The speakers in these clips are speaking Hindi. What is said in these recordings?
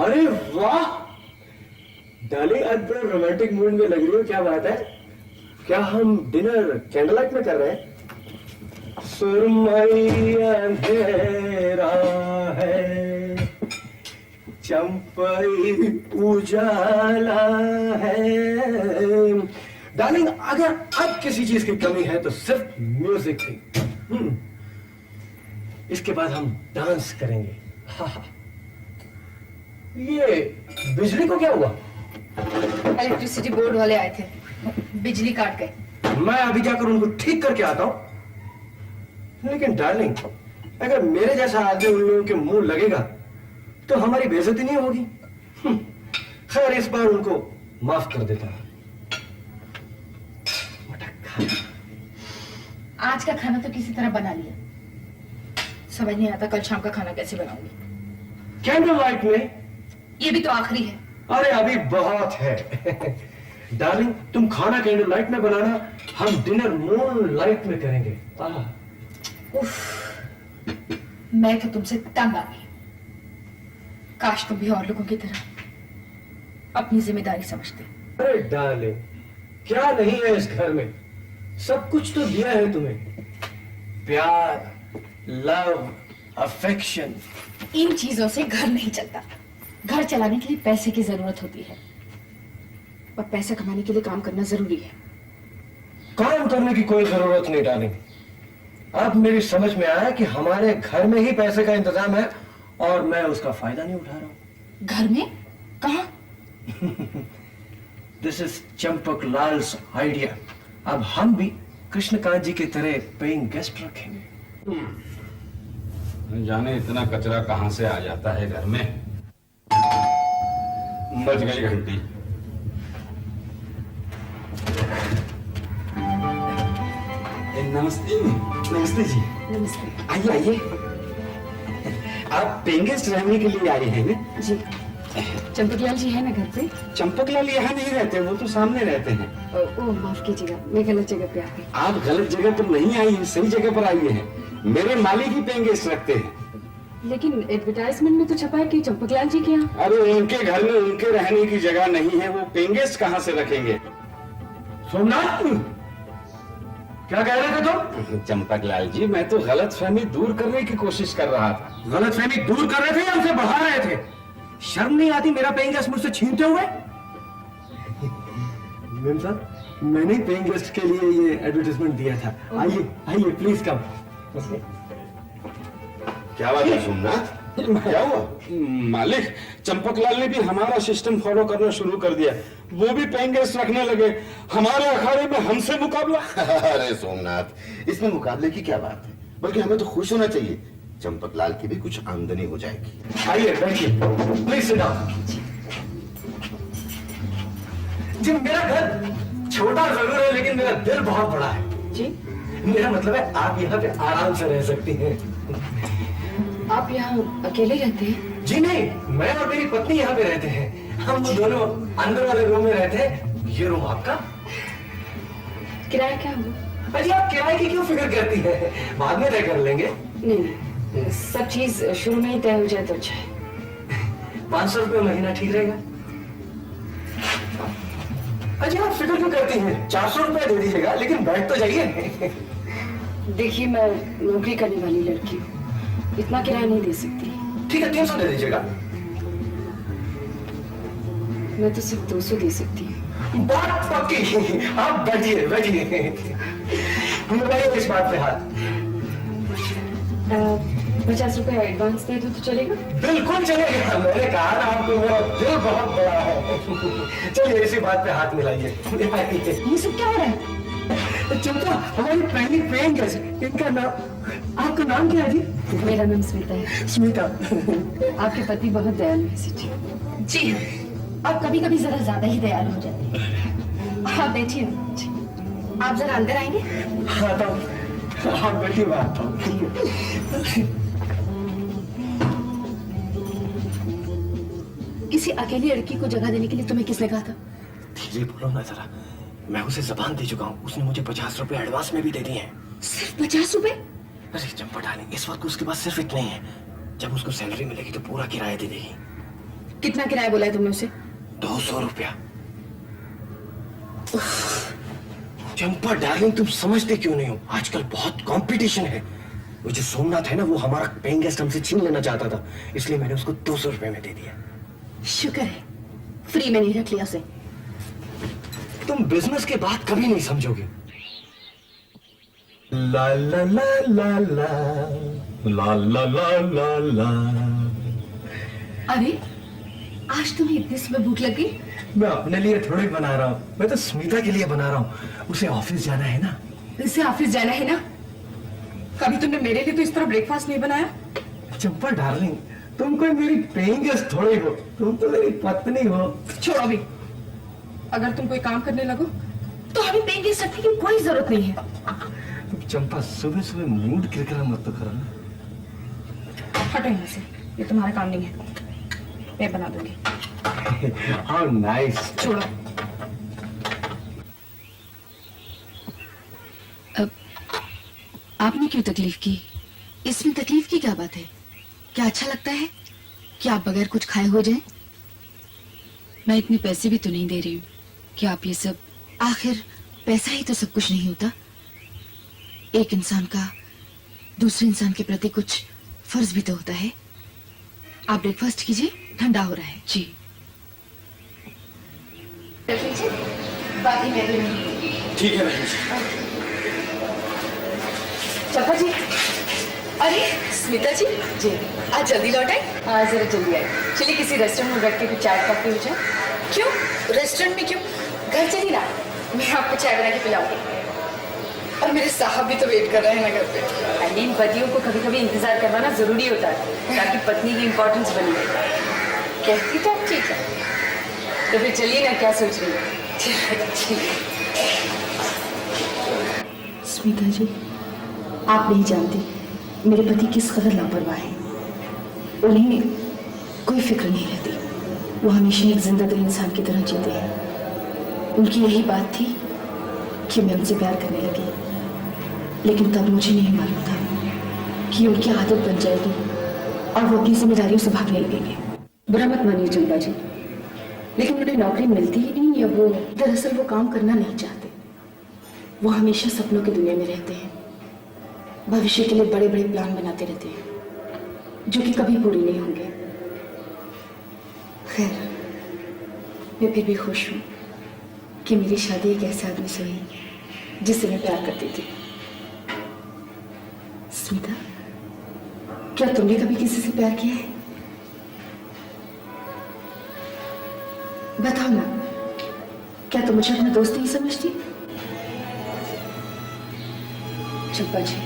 अरे वाह डार्लिंग, आज बड़ा रोमांटिक मूड में लग रही हो, क्या बात है? क्या हम डिनर कैंडल लाइट में कर रहे हैं? सुरमई अंधेरा है, चंपई उजाला है। डार्लिंग, अगर अब किसी चीज की कमी है तो सिर्फ म्यूजिक की। इसके बाद हम डांस करेंगे। ये बिजली को क्या हुआ? इलेक्ट्रिसिटी बोर्ड वाले आए थे, बिजली काट गए। मैं अभी जाकर उनको ठीक करके आता हूं। लेकिन डार्लिंग, अगर मेरे जैसा आदमी उन लोगों के मुंह लगेगा तो हमारी बेइज्जती नहीं होगी। खैर, इस बार उनको माफ कर देता हूं। आज का खाना तो किसी तरह बना लिया, समझ नहीं आता कल शाम का खाना कैसे बनाऊंगी। कैंडल लाइट में? ये भी तो आखिरी है। अरे अभी बहुत है। डार्लिंग, तुम खाना कैंडल लाइट में बनाना, हम डिनर मून लाइट में करेंगे। उफ, मैं तो तुमसे तंग आ गई। काश तुम भी और लोगों की तरह अपनी जिम्मेदारी समझते। अरे डार्लिंग, क्या नहीं है इस घर में? सब कुछ तो दिया है तुम्हें, प्यार, लव, अफेक्शन। इन चीजों से घर नहीं चलता। घर चलाने के लिए पैसे की जरूरत होती है, और पैसा कमाने के लिए काम करना जरूरी है। काम करने की कोई जरूरत नहीं डार्लिंग। अब मेरी समझ में आया कि हमारे घर में ही पैसे का इंतजाम है और मैं उसका फायदा नहीं उठा रहा हूं। घर में? कहां? This is Champak Lals idea. अब हम भी कृष्णकांत जी की तरह पेइंग गेस्ट रखेंगे। जाने इतना कचरा कहां से आ जाता है घर में। बज गई घंटी। नमस्ते। नमस्ते जी। नमस्ते। आइए आइए। आप पेइंग गेस्ट रहने के लिए आए हैं ना? जी। चंपकलाल जी है ना घर पे? चंपकलाल यहाँ नहीं रहते, वो तो सामने रहते हैं। ओह, माफ कीजिएगा, मैं गलत जगह पे आ गई। आप गलत जगह पर नहीं आई हैं, सही जगह पर आई हैं। मेरे मालिक ही पेइंग गेस्ट रखते हैं। लेकिन एडवर्टाइजमेंट में तो छपा है कि चंपकलाल जी के यहाँ। अरे उनके घर में उनके रहने की जगह नहीं है, वो पेइंग गेस्ट कहां से रखेंगे। सोमनाथ, क्या कह रहे थे तुम? चंपकलाल जी, मैं तो गलतफहमी दूर करने की कोशिश कर रहा था। गलतफहमी दूर कर रहे थे या उसे बढ़ा रहे थे? शर्म नहीं आती मेरा पेइंग गेस्ट मुझसे छीनते हुए? मैम साहब, मैंने पेइंग गेस्ट के लिए ये एडवर्टाइजमेंट दिया था। आइए आइए, प्लीज कम। क्या बात है सोमनाथ, क्या हुआ? मालिक, चंपकलाल ने भी हमारा सिस्टम फॉलो करना शुरू कर दिया। वो भी पेइंग गेस्ट रखने लगे। हमारे अखाड़े में हमसे मुकाबला। अरे सोमनाथ, इसमें मुकाबले की क्या बात है, बल्कि हमें तो खुश होना चाहिए। चंपकलाल की भी कुछ आमदनी हो जाएगी। आइए बैठिए, प्लीज सिट डाउन। जी, मेरा घर छोटा जरूर है लेकिन मेरा दिल बहुत बड़ा है। जी, मेरा मतलब है आप यहाँ पे आराम से रह सकती हैं। आप यहाँ अकेले रहते हैं? जी नहीं, मैं और मेरी पत्नी यहाँ पे रहते हैं। हम दोनों अंदर वाले रूम में रहते हैं। ये रूम आपका। किराया क्या होगा? अजी, आप किराए की क्यों फिक्र करती हैं? बाद में तय कर लेंगे। नहीं, सब चीज शुरू में ही तय हो जाए तो अच्छा है। 500 रुपये महीना ठीक रहेगा? अजी, आप फिक्र क्यों करती हैं? 400 रुपये दे दीजिएगा, लेकिन बैठ तो जाइए। देखिए, मैं नौकरी करने वाली लड़की हूँ, इतना किराया नहीं दे सकती। ठीक है, 300 दे दीजिएगा। मैं तो सिर्फ 200 दे सकती हूँ। बात पक्की। आप बैठिए बैठिए। मिलाइए इस बात पे हाथ। 50 रुपए एडवांस दे दो तो चलेगा? बिल्कुल चलेगा। मैंने कहा ना आपको, मेरा दिल बहुत बड़ा है। चलिए इसी बात पे हाथ मिलाइए। ये सब क्या हो रहा है? चंपा, हमारी पहली पेइंग गेस्ट, इनका नाम, आपका नाम क्या है जी? मेरा नाम स्मिता है। स्मिता। आपके पति बहुत दयालु है सच्ची। जी, आप कभी कभी जरा ज्यादा ही दयालु हो जाते हैं। आप बैठिए। आप जरा अंदर आएंगे? हाँ, तो आप बैठी बात। किसी अकेली लड़की को जगह देने के लिए तुम्हें किसने कहा था? धीरे बोलो ना जरा, मैं उसे जबान दे चुका हूँ। उसने मुझे 50 रुपए एडवांस में भी दे दिए हैं। सिर्फ 50 रुपए? अरे चंपा डार्लिंग, इस वक्त उसके पास सिर्फ इतने ही हैं। जब उसको सैलरी मिलेगी तो पूरा किराया दे देगी। कितना किराया बोला है तुमने उसे? 200 रुपया। चंपा डार्लिंग, तुम समझते क्यों नहीं हो? आजकल बहुत कंपटीशन है। वो जो सोमनाथ है ना, वो हमारा पेइंग गेस्ट हमसे छीन लेना चाहता था, इसलिए मैंने उसको 200 रुपए में दे दिया। शुक्र है फ्री में नहीं रख लिया उसे। तुम बिजनेस के बात कभी नहीं समझोगे। ला ला ला ला ला ला ला ला ला ला। अरे आज तुम्हें इतनी सुबह भूख लग गई? मैं अपने लिए थोड़ी बना रहा हूँ, मैं तो स्मिता के लिए बना रहा हूँ। उसे ऑफिस जाना है ना। इसे ऑफिस जाना है ना? कभी तुमने मेरे लिए तो इस तरह ब्रेकफास्ट नहीं बनाया? चंपा डार्लिंग, तुम कोई मेरी पेइंग गेस्ट थोड़ी हो, तुम तो मेरी पत्नी हो। छोड़ो भी, अगर तुम कोई काम करने लगो तो हमें पेइंग गेस्ट रखने की कोई जरूरत नहीं है। तुम चंपा सुबह सुबह मूड किरकिरा मत तो करो ना। हटो यहाँ से, ये तुम्हारा काम नहीं है, मैं बना दूंगी। How nice. छोड़ो। अब आपने क्यों तकलीफ की? इसमें तकलीफ की क्या बात है? क्या अच्छा लगता है कि आप बगैर कुछ खाए हो जाएं? मैं इतने पैसे भी तो नहीं दे रही हूँ कि आप ये सब। आखिर पैसा ही तो सब कुछ नहीं होता। एक इंसान का दूसरे इंसान के प्रति कुछ फर्ज भी तो होता है। आप ब्रेकफास्ट कीजिए, ठंडा हो रहा है। जी बाकी मैं भी नहीं। ठीक है बहन जी। चंपा जी, अरे स्मिता जी, जी आज जल्दी लौट आए? हाँ जरा जल्दी आए। चलिए किसी रेस्टोरेंट में बैठ के कुछ चाय कॉफी हो जाए। क्यों रेस्टोरेंट में क्यों? घर चलिए ना, मैं आपको चाय बना के पिलाऊंगी। और मेरे साहब भी तो वेट कर रहे हैं ना घर पे। आई मीन पतियों को कभी कभी इंतजार करवाना जरूरी होता है ताकि पत्नी की इम्पोर्टेंस बनी रहे। कहती तो आप ठीक है, तो फिर चलिए ना, क्या सोच रही है? स्मिता जी, आप नहीं जानती मेरे पति किस कदर लापरवाह हैं। उन्हें कोई फिक्र नहीं रहती। वो हमेशा एक जिंदा दिल इंसान की तरह जीते हैं। उनकी यही बात थी कि मैं उनसे प्यार करने लगी, लेकिन तब मुझे नहीं मालूम था कि उनकी आदत बन जाएगी और वो अपनी जिम्मेदारियों से भागने लगेंगे। बुरा मत मानिए चंपा जी, लेकिन उन्हें नौकरी मिलती ही नहीं है। वो दरअसल वो काम करना नहीं चाहते। वो हमेशा सपनों की दुनिया में रहते हैं, भविष्य के लिए बड़े बड़े प्लान बनाते रहते हैं जो कि कभी पूरे नहीं होंगे। खैर, मैं फिर भी खुश हूँ कि मेरी शादी एक ऐसे आदमी से हुई जिससे मैं प्यार करती थी। स्मिता, क्या तुमने कभी किसी से प्यार किया है? बताओ ना, क्या तुम मुझे अपना दोस्त नहीं समझती? चंपा जी,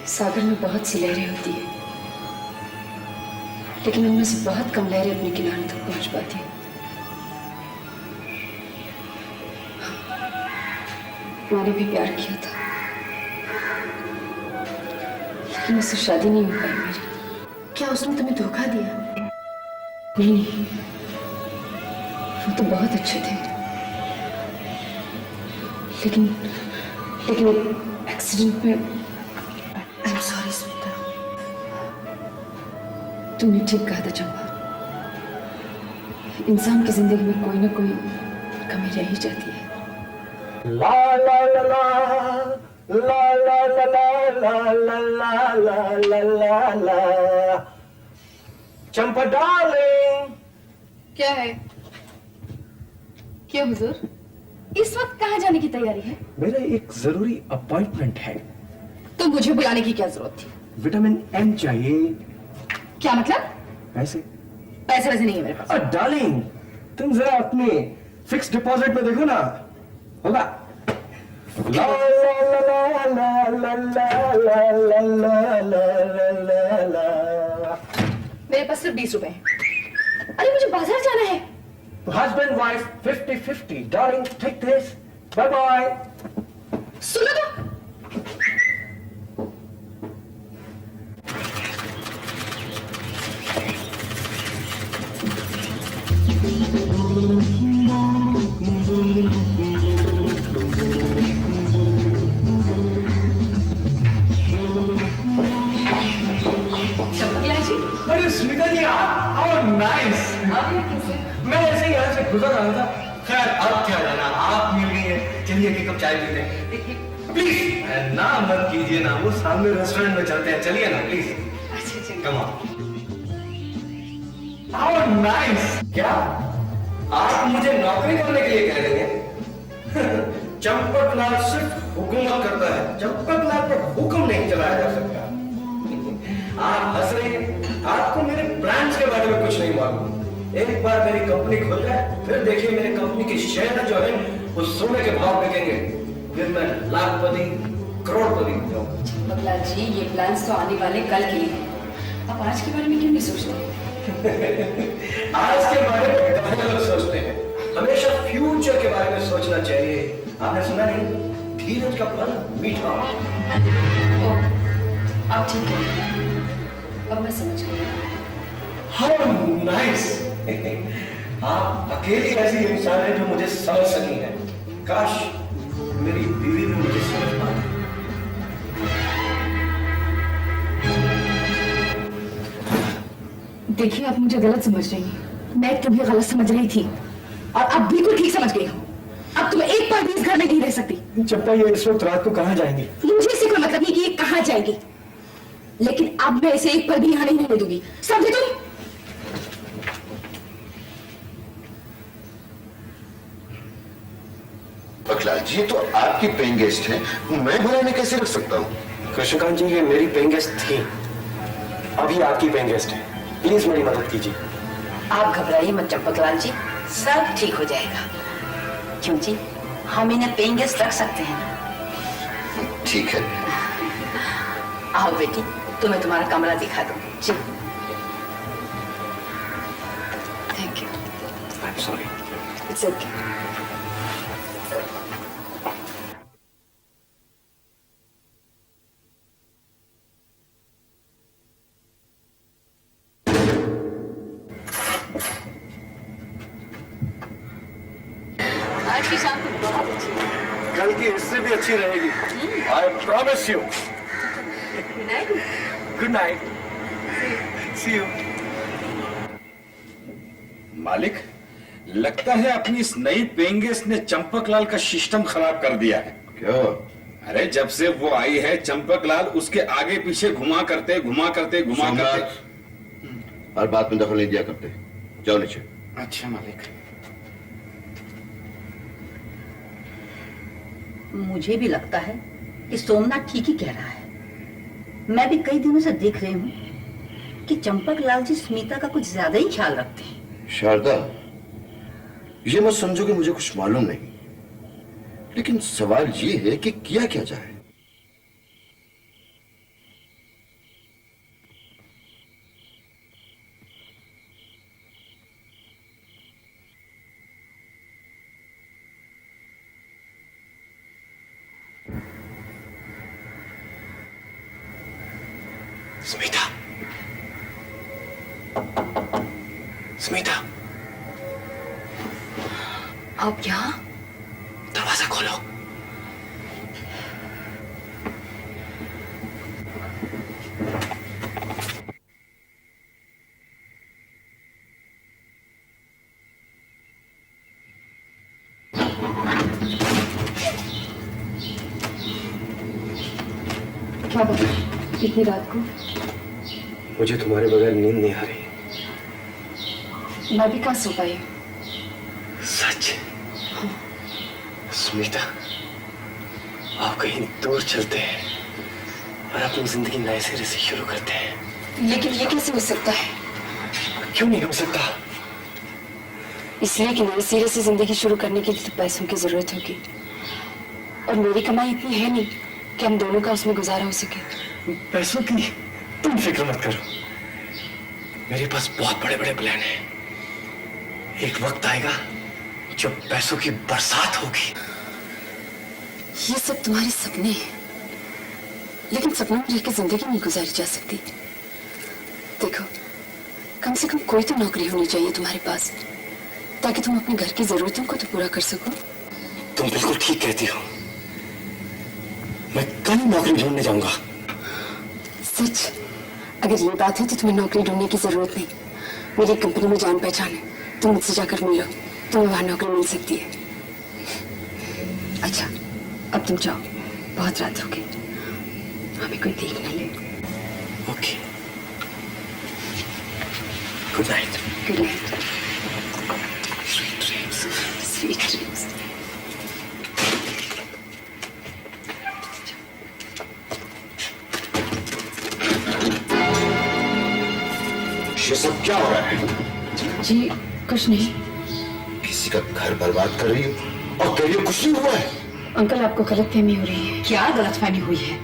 सागर में बहुत सी लहरें होती है, लेकिन उनमें से बहुत कम लहरें अपने किनारे तक पहुंच पाती हैं। मैंने भी प्यार किया था, लेकिन उससे शादी नहीं हो पाई मेरी। क्या उसने तुम्हें धोखा दिया? नहीं नहीं, वो तो बहुत अच्छे थे, लेकिन एक एक्सीडेंट में। आई एम सॉरी स्मिता। तुमने ठीक कहा था चंपा, इंसान की जिंदगी में कोई ना कोई कमी रह ही जाती है। ला ला ला ला ला ला ला ला ला ला ला ला ला ला। चंपा डार्लिंग। क्या है? क्या हुजूर, इस वक्त कहाँ जाने की तैयारी है? मेरा एक जरूरी अपॉइंटमेंट है। तो मुझे बुलाने की क्या जरूरत थी? विटामिन एम चाहिए। क्या मतलब? पैसे? पैसे वैसे नहीं है मेरे पास। डार्लिंग, तुम जरा अपने फिक्स डिपॉजिट में देखो ना, होगा। ला ला ला ला ला ला ला ला ला ला ला ला। मेरे पास सिर्फ 20 रुपए हैं। अरे मुझे बाजार जाना है। Husband wife 50-50. Darling, take this. Bye bye. सुनो तो, अरे स्मिता जी, आओ नाइस। आप ये कैसे? मैं ऐसे ही यहाँ से गुजर रहा था। खैर अब क्या जाना, आप मिल गई हैं, चलिए एक कप चाय पीते हैं। देखिए। प्लीज ना मत कीजिए ना, वो सामने रेस्टोरेंट में चलते हैं, चलिए ना प्लीज। अच्छा चलिए। Come on. How nice. क्या आप मुझे नौकरी करने के लिए कह रही हैं? चंपकलाल सिर्फ हुकूमत करता है, चंपकलाल पर हुक्म नहीं चलाया जा सकता। आप हंस रहे हैं, आपको मेरे ब्रांड्स के बारे में कुछ नहीं मालूम। एक बार मेरी कंपनी खुल जाए, फिर देखिए मेरी कंपनी के शेयर जो है वो सोने के भाव बिकेंगे, फिर मैं लाखपति करोड़पति हो जाऊंगा। चंपकलाल जी, ये प्लान्स तो आने वाले कल के लिए हैं। आप आज के बारे में क्यों नहीं सोचते? आज के बारे में काफी लोग सोचते हैं, हमेशा फ्यूचर के बारे में सोचना चाहिए। आपने सुना नहीं, धीरज का फल मीठा। ओह, आप ठीक है। अब मैं समझ गई। How nice. आप अकेली ऐसी इंसान है जो मुझे समझ सकी है। काश मेरी बीवी भी मुझे समझ पाती। देखिए, आप मुझे गलत समझ रही हैं। मैं तुम्हें गलत समझ रही थी और अब बिल्कुल ठीक समझ गई हूँ। अब तुम्हें एक पल भी इस घर में नहीं रह सकती। चंपा, ये इस वक्त रात को कहाँ जाएंगी? मुझे इससे कोई मतलब नहीं कि ये कहाँ जाएगी, लेकिन अब मैं इसे एक पल भी यहाँ नहीं रहने दूंगी। समझे तुम? बकलाल जी, ये तो आपकी पेइंग गेस्ट है, मैं बुलाने कैसे रख सकता हूँ? कृष्णकांत जी, ये मेरी पेइंग गेस्ट थी, अभी आपकी पेइंग गेस्ट है। प्लीज मेरी मदद कीजिए। आप घबराइए मत चंपकलाल जी, सब ठीक हो जाएगा। क्यों जी, हम इन्हें पेइंग गेस्ट रख सकते हैं ना? ठीक है। आओ बेटी, तुम्हें तुम्हारा कमरा दिखा दूं। जी। Thank you. I am sorry. It's okay. आज की शाम तो बहुत अच्छी है। कल की इससे भी अच्छी रहेगी। I promise you. Good night. Good night. See you. मालिक, लगता है अपनी इस नई पेइंग गेस्ट ने चंपकलाल का सिस्टम खराब कर दिया है। क्यों? अरे जब से वो आई है, चंपकलाल उसके आगे पीछे घुमा करते। हर बात में दखल नहीं दिया करते। जाओ नीचे। अच्छा मालिक। मुझे भी लगता है कि सोमनाथ ठीक ही कह रहा है। मैं भी कई दिनों से देख रही हूँ कि चंपकलाल जी स्मिता का कुछ ज्यादा ही ख्याल रखते हैं। शारदा, ये मत समझो कि मुझे कुछ मालूम नहीं, लेकिन सवाल ये है कि किया क्या जाए। स्मिता, स्मिता, आप यहाँ? दरवाजा खोलो। क्या बात, इतनी रात को? मुझे तुम्हारे बगैर नींद नहीं आ रही। मैं भी कहाँ सो पाई। सच? स्मिता, आप कहीं दूर चलते हैं और अपनी जिंदगी नए सिरे से शुरू करते हैं। लेकिन ये कैसे हो सकता है? क्यों नहीं हो सकता? इसलिए कि नए सिरे से जिंदगी शुरू करने के लिए तो पैसों की जरूरत होगी, और मेरी कमाई इतनी है नहीं कि हम दोनों का उसमें गुजारा हो सके। पैसों की तुम फिक्र मत करो, मेरे पास बहुत बड़े बड़े प्लान हैं। एक वक्त आएगा जब पैसों की बरसात होगी। ये सब तुम्हारे सपने हैं, लेकिन सपनों में रहकर जिंदगी नहीं गुजारी जा सकती। देखो, कम से कम कोई तो नौकरी होनी चाहिए तुम्हारे पास, ताकि तुम अपने घर की जरूरतों को तो पूरा कर सको। तुम बिल्कुल ठीक कहती हो, मैं कल ही नौकरी ढूंढने जाऊंगा। सच? अगर ये बात है तो तुम्हें नौकरी ढूंढने की जरूरत नहीं, मेरी कंपनी में जान पहचान है, तुम मुझसे जाकर मिलो, तुम्हें वहां नौकरी मिल सकती है। अच्छा अब तुम जाओ, बहुत रात हो गई, हमें कोई देख न ले। Okay, good night. Good night. Sweet dreams. ये सब क्या हो रहा है? जी कुछ नहीं। किसी का घर बर्बाद कर रही हो और कह रही हो कुछ नहीं हुआ है। अंकल आपको गलतफहमी हो रही है। क्या गलतफहमी हुई है?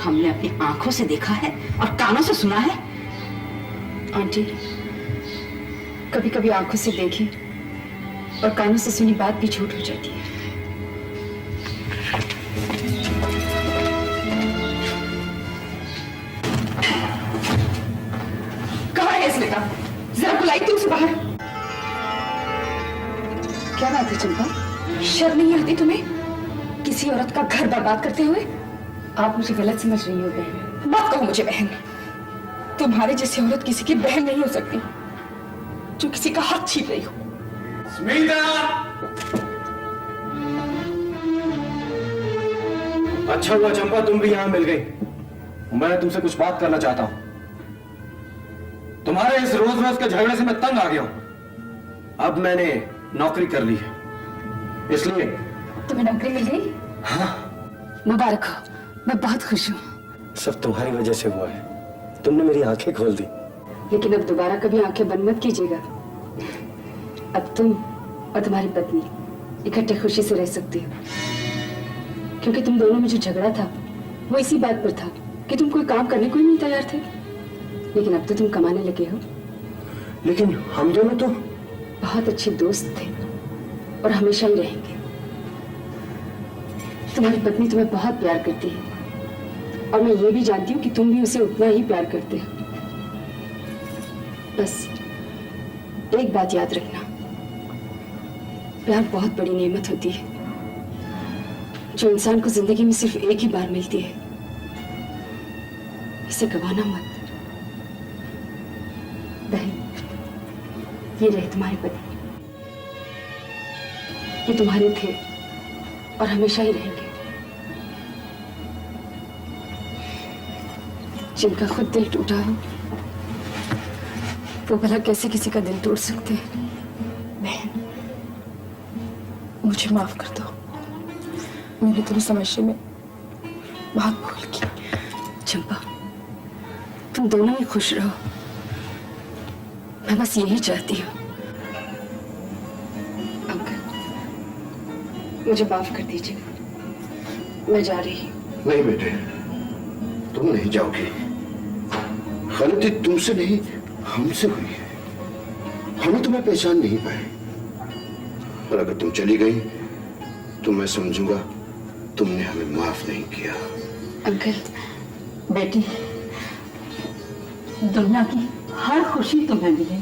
हमने अपनी आंखों से देखा है और कानों से सुना है। आंटी, कभी कभी आंखों से देखी और कानों से सुनी बात भी झूठ हो जाती है। कहाँ है स्मिता? जरा बुलाई थी उसे बाहर। क्या बात है चंपा? शर्म नहीं आती तुम्हें किसी औरत का घर बर्बाद करते हुए? आप मुझे गलत समझ रही हो बहन। मत कहो मुझे बहन। तुम्हारे जैसी औरत किसी की बहन नहीं हो सकती जो किसी का हक छीन रही हो। स्मिता, अच्छा हुआ चंपा तुम भी यहां मिल गई। मैं तुमसे कुछ बात करना चाहता हूं। तुम्हारे इस रोज रोज के झगड़े से मैं तंग आ गया हूं। अब मैंने नौकरी कर ली है, इसलिए तुम्हें नौकरी मिल गई? हाँ, मुबारक हो, मैं बहुत खुश हूँ। सब तुम्हारी वजह से हुआ है। तुमने मेरी आंखें खोल दी। लेकिन अब दोबारा कभी आंखें बंद मत कीजिएगा। अब तुम और तुम्हारी पत्नी इकट्ठे खुशी से रह सकती हो, क्योंकि तुम दोनों में जो झगड़ा था वो इसी बात पर था कि तुम कोई काम करने को ही नहीं तैयार थे। लेकिन अब तो तुम कमाने लगे हो। लेकिन हम दोनों तो बहुत अच्छे दोस्त थे और हमेशा ही रहेंगे। तुम्हारी पत्नी तुम्हें बहुत प्यार करती है और मैं ये भी जानती हूँ कि तुम भी उसे उतना ही प्यार करते हो। बस एक बात याद रखना, प्यार बहुत बड़ी नेमत होती है जो इंसान को जिंदगी में सिर्फ एक ही बार मिलती है। इसे गवाना मत। बहन, ये रहे तुम्हारे पति। ये तुम्हारे थे और हमेशा ही रहेंगे। जिनका खुद दिल टूटा हो वो भला कैसे किसी का दिल तोड़ सकते हैं। बहन, मुझे माफ कर दो, मैंने तुम्हें समझने में बहुत भूल की। चंपा, तुम दोनों ही खुश रहो, मैं बस यही चाहती हूँ। अंकल, मुझे माफ कर दीजिए, मैं जा रही हूँ। नहीं बेटे, तुम नहीं जाओगी। गलती तुमसे नहीं हमसे हुई है। हम तुम्हें पहचान नहीं पाए, और अगर तुम चली गई तो मैं समझूंगा तुमने हमें माफ नहीं किया। अंकल, बेटी, दुनिया की हर खुशी तुम्हें मिले।